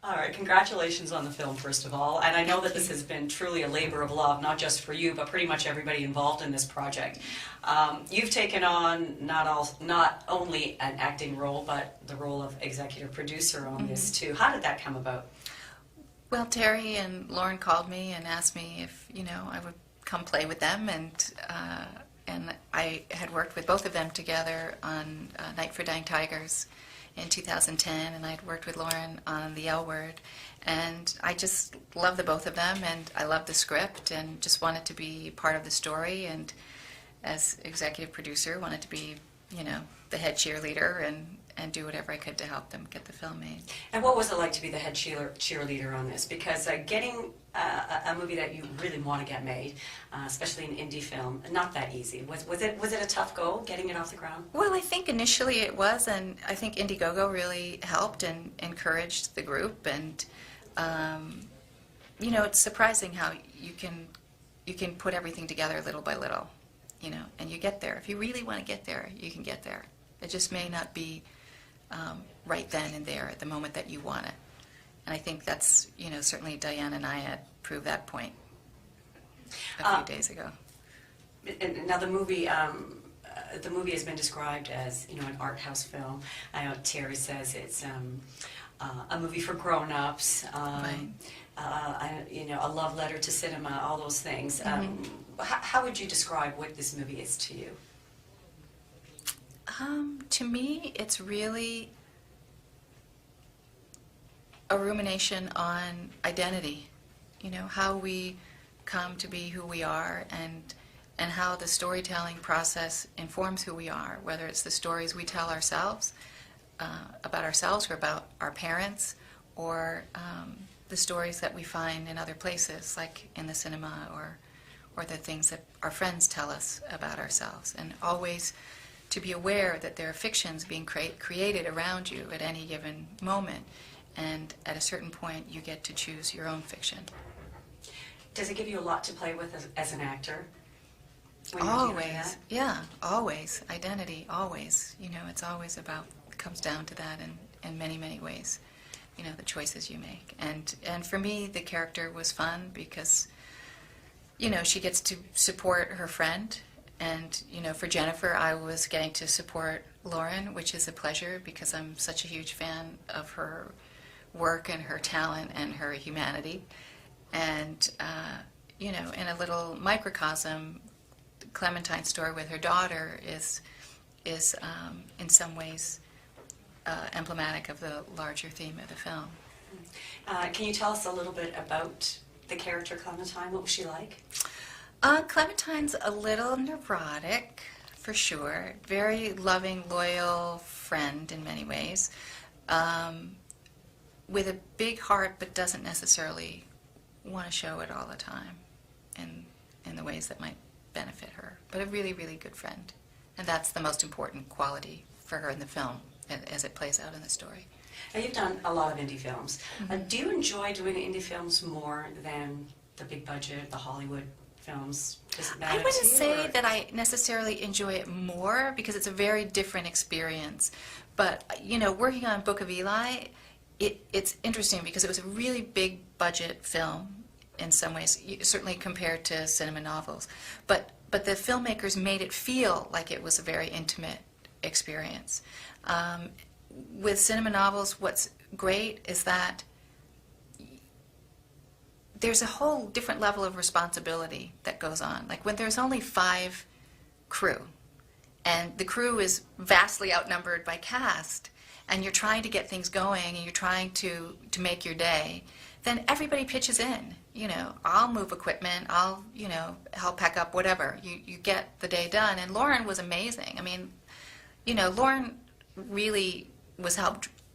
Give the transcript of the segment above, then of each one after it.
All right, congratulations on the film, first of all. And I know that this has been truly a labor of love, not just for you, but pretty much everybody involved in this project. You've taken on not only an acting role, but the role of executive producer on this too. How did that come about? Well, Terry and Lauren called me and asked me if, I would come play with them, and I had worked with both of them together on Night for Dying Tigers in 2010, and I'd worked with Lauren on The L Word, and I just love the both of them, and I love the script, and just wanted to be part of the story, and as executive producer, wanted to be, the head cheerleader and do whatever I could to help them get the film made. And what was it like to be the head cheerleader on this? Because getting a movie that you really want to get made, especially an indie film, not that easy. Was it a tough go, getting it off the ground? Well, I think initially it was, and I think Indiegogo really helped and encouraged the group, and it's surprising how you can put everything together little by little, and you get there. If you really want to get there, you can get there. It just may not be right then and there at the moment that you want it. And I think that's, certainly Diane and I had proved that point a few days ago. Now the movie has been described as, an art house film. I know Terry says it's a movie for grown-ups, Right. A love letter to cinema, all those things. How would you describe what this movie is to you? To me, it's really a rumination on identity, how we come to be who we are, and how the storytelling process informs who we are, whether it's the stories we tell ourselves, about ourselves or about our parents, or the stories that we find in other places, like in the cinema, or the things that our friends tell us about ourselves, and always to be aware that there are fictions being created around you at any given moment, and at a certain point you get to choose your own fiction. Does it give you a lot to play with as an actor? When you're doing Always, that? yeah, always. Identity, always. It's always about, it comes down to that in many, many ways, the choices you make. And for me, the character was fun because, she gets to support her friend. And, for Jennifer, I was getting to support Lauren, which is a pleasure because I'm such a huge fan of her work and her talent and her humanity. And, in a little microcosm, Clementine's story with her daughter is in some ways emblematic of the larger theme of the film. Can you tell us a little bit about the character Clementine? What was she like? Clementine's a little neurotic, for sure. Very loving, loyal friend in many ways. With a big heart, but doesn't necessarily want to show it all the time in the ways that might benefit her. But a really, really good friend. And that's the most important quality for her in the film, as it plays out in the story. Now, you've done a lot of indie films. Do you enjoy doing indie films more than the big budget, the Hollywood films? Does it matter I wouldn't to you, say or? that I necessarily enjoy it more because it's a very different experience. But, working on Book of Eli, it's interesting because it was a really big budget film in some ways, certainly compared to Cinemanovels. But the filmmakers made it feel like it was a very intimate experience. With Cinemanovels, what's great is that there's a whole different level of responsibility that goes on. Like when there's only 5 crew, and the crew is vastly outnumbered by cast, and you're trying to get things going, and you're trying to make your day, then everybody pitches in. I'll move equipment, I'll, help pack up, whatever. You get the day done. And Lauren was amazing. I mean, Lauren really was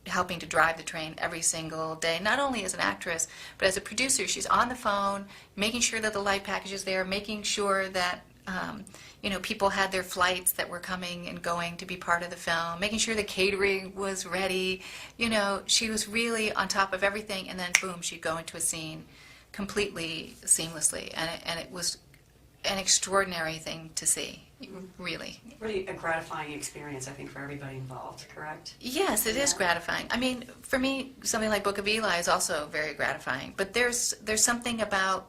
helping to drive the train every single day, not only as an actress, but as a producer. She's on the phone, making sure that the light package is there, making sure that people had their flights that were coming and going to be part of the film, making sure the catering was ready. She was really on top of everything, and then boom, she'd go into a scene completely seamlessly, and it was an extraordinary thing to see, really. Really a gratifying experience, I think, for everybody involved, correct? Yes, it is gratifying. I mean, for me, something like Book of Eli is also very gratifying. But there's something about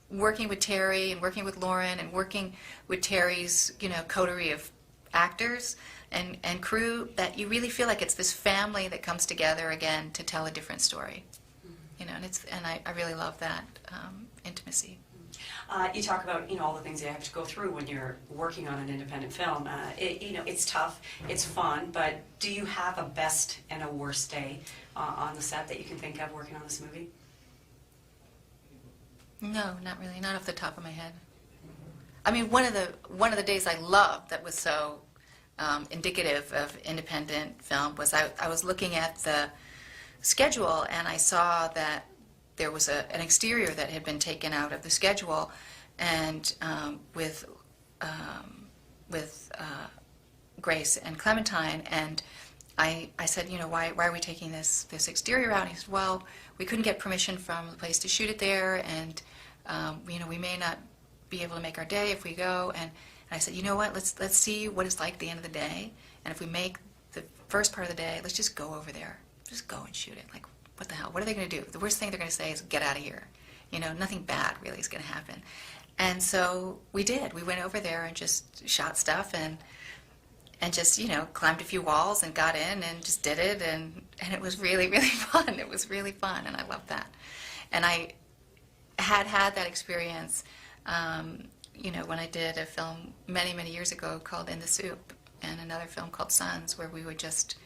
working with Terry and working with Lauren and working with Terry's, coterie of actors and crew that you really feel like it's this family that comes together again to tell a different story. And I really love that intimacy. You talk about all the things you have to go through when you're working on an independent film. It's tough, it's fun, but do you have a best and a worst day on the set that you can think of working on this movie? No, not really, not off the top of my head. I mean, one of the days I loved that was so indicative of independent film was I was looking at the schedule and I saw that there was an exterior that had been taken out of the schedule, and with Grace and Clementine, and I said, why are we taking this exterior out? And he said, well, we couldn't get permission from the place to shoot it there, and we may not be able to make our day if we go. And I said, you know what? Let's see what it's like at the end of the day, and if we make the first part of the day, let's just go over there, just go and shoot it. Like, what the hell? What are they going to do? The worst thing they're going to say is, get out of here. Nothing bad really is going to happen. And so we did. We went over there and just shot stuff and just, climbed a few walls and got in and just did it. And it was really, really fun. It was really fun, and I loved that. And I had that experience, when I did a film many, many years ago called In the Soup, and another film called Sons, where we would just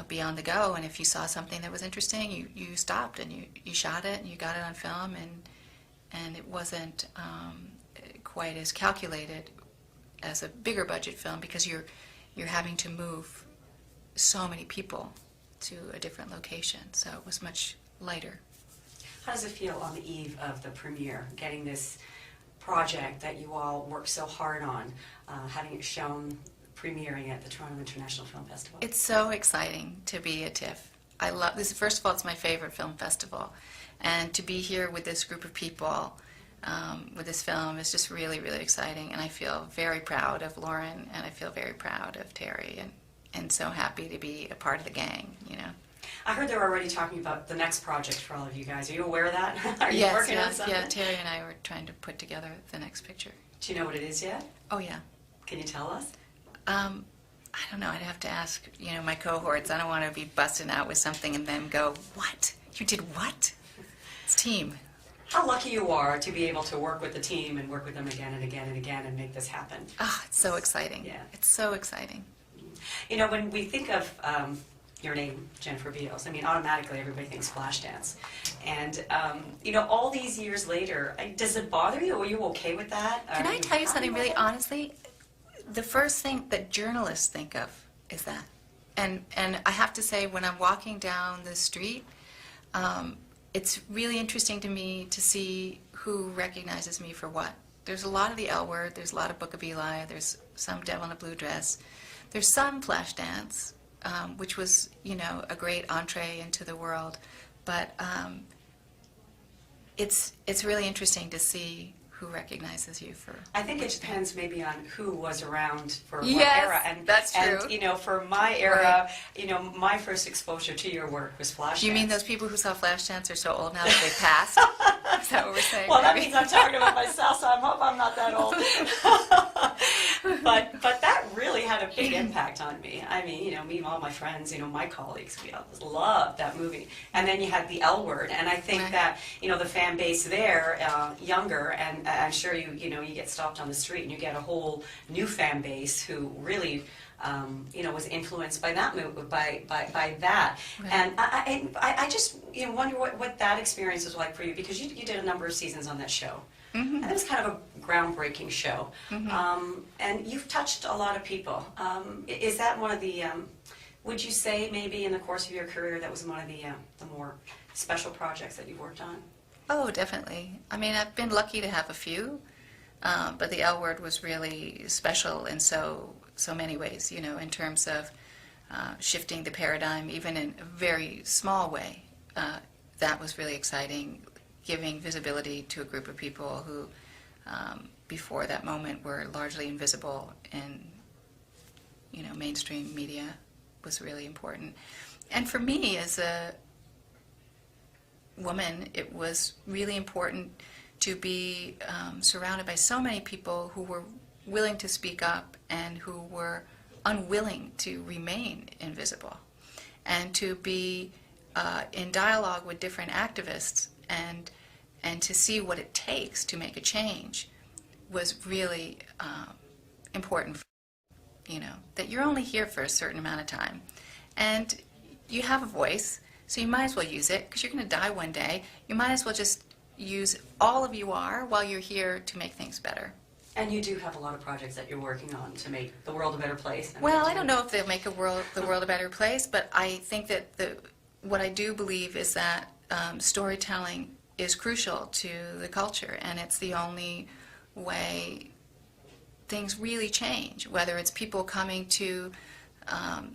be on the go, and if you saw something that was interesting, you stopped and you shot it and you got it on film, and it wasn't quite as calculated as a bigger budget film because you're having to move so many people to a different location, so it was much lighter. How does it feel on the eve of the premiere, getting this project that you all worked so hard on, having it shown, premiering at the Toronto International Film Festival? It's so exciting to be at TIFF. I love this. First of all, it's my favorite film festival, and to be here with this group of people with this film is just really, really exciting. And I feel very proud of Lauren, and I feel very proud of Terry, and so happy to be a part of the gang. I heard they were already talking about the next project for all of you guys. Are you aware of that? Are you Yes, working on something? Yeah, Terry and I were trying to put together the next picture. Do you know what it is yet? Oh, yeah. Can you tell us? I don't know. I'd have to ask, my cohorts. I don't want to be busting out with something and then go, what? You did what? It's team. How lucky you are to be able to work with the team and work with them again and again and again and make this happen. Oh, it's so exciting. Yeah. It's so exciting. When we think of your name, Jennifer Beals, automatically everybody thinks Flashdance. And, all these years later, does it bother you? Are you okay with that? Can I tell you something really honestly? The first thing that journalists think of is that. And I have to say, when I'm walking down the street, it's really interesting to me to see who recognizes me for what. There's a lot of the L Word, there's a lot of Book of Eli, there's some Devil in a Blue Dress, there's some Flashdance, which was, a great entree into the world. But it's really interesting to see who recognizes you for. I think it depends maybe on who was around for what Yes, era. And that's true. And, for my era, my first exposure to your work was Flashdance. You mean those people who saw Flashdance are so old now that they passed? Is that what we're saying? Well, that maybe? means I'm talking about myself, so I hope I'm not that old. but that really had a big impact on me. Me and all my friends, my colleagues, we all loved that movie. And then you had the L Word, and I think that the fan base there, younger, and I'm sure you get stopped on the street and you get a whole new fan base who really was influenced by that by that. Right. And I just wonder what that experience was like for you, because you did a number of seasons on that show. Mm-hmm. And it was kind of a groundbreaking show. Mm-hmm. And you've touched a lot of people. Is that one of the, would you say maybe in the course of your career that was one of the more special projects that you've worked on? Oh, definitely. I've been lucky to have a few, but the L Word was really special in so many ways, in terms of shifting the paradigm, even in a very small way. That was really exciting, giving visibility to a group of people who before that moment were largely invisible in, mainstream media was really important. And for me as a woman, it was really important to be surrounded by so many people who were willing to speak up and who were unwilling to remain invisible, and to be in dialogue with different activists and to see what it takes to make a change was really important. That you're only here for a certain amount of time, and you have a voice, so you might as well use it, because you're going to die one day. You might as well just use all of you are while you're here to make things better. And you do have a lot of projects that you're working on to make the world a better place. Well, I don't know if they'll make the world a better place, but I think that what I do believe is that storytelling is crucial to the culture, and it's the only way things really change, whether it's people coming to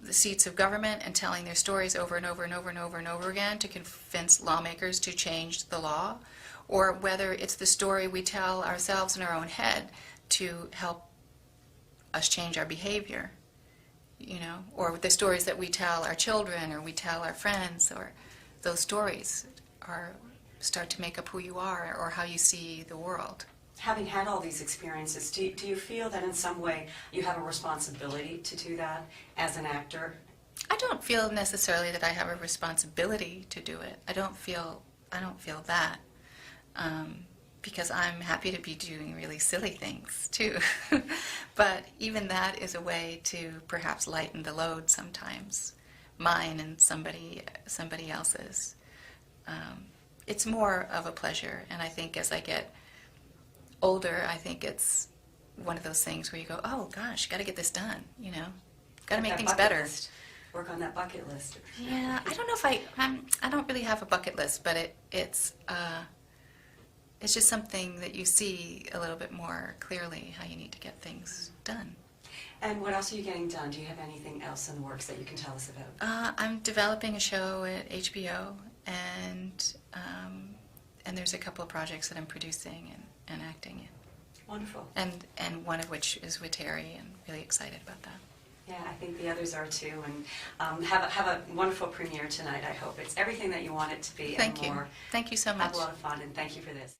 the seats of government and telling their stories over and over and over and over and over again to convince lawmakers to change the law, or whether it's the story we tell ourselves in our own head to help us change our behavior, or the stories that we tell our children or we tell our friends, or those stories start to make up who you are or how you see the world. Having had all these experiences, do you feel that in some way you have a responsibility to do that as an actor? I don't feel necessarily that I have a responsibility to do it. I don't feel that, because I'm happy to be doing really silly things too. But even that is a way to perhaps lighten the load sometimes, mine and somebody else's. It's more of a pleasure, and I think as I get older, I think it's one of those things where you go, oh gosh, got to get this done, got to make things better. Work on that bucket list. Yeah, I don't know if I don't really have a bucket list, but it's just something that you see a little bit more clearly how you need to get things done. And what else are you getting done? Do you have anything else in the works that you can tell us about? I'm developing a show at HBO, and there's a couple of projects that I'm producing and acting in. Wonderful. And one of which is with Terry, and really excited about that. Yeah, I think the others are too. And have a wonderful premiere tonight, I hope. It's everything that you want it to be and more. Thank you so much. Have a lot of fun, and thank you for this.